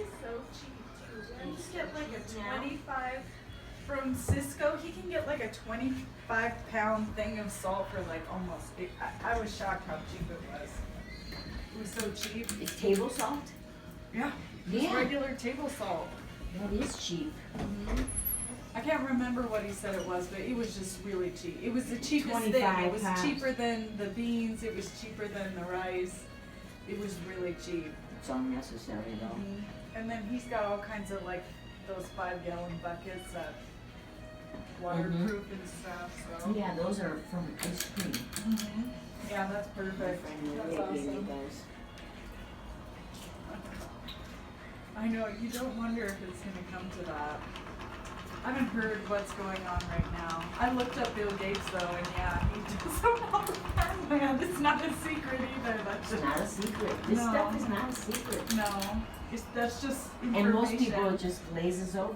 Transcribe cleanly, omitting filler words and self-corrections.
is so cheap too. You can get like a 25 from Cisco. He can get like a 25-pound thing of salt for like almost. I was shocked how cheap it was. It was so cheap. It's table salt? Yeah. Just regular table salt. That is cheap. Mm-hmm. I can't remember what he said it was, but it was just really cheap. It was the cheapest thing. 25 It was pounds. cheaper than the beans. It was cheaper than the rice. It was really cheap. It's unnecessary though. Mm-hmm. And then he's got all kinds of like those 5-gallon buckets that waterproof and stuff. So Yeah, those are from ice cream. mm-hmm. Yeah, that's perfect. That's awesome. Those. I know, you don't wonder if it's going to come to that. I haven't heard what's going on right now. I looked up Bill Gates though, and yeah, he does some all the farmland. It's not a secret either. That's It's just not a secret. This No. stuff is not a secret. no. That's just information. And most people it just glazes over.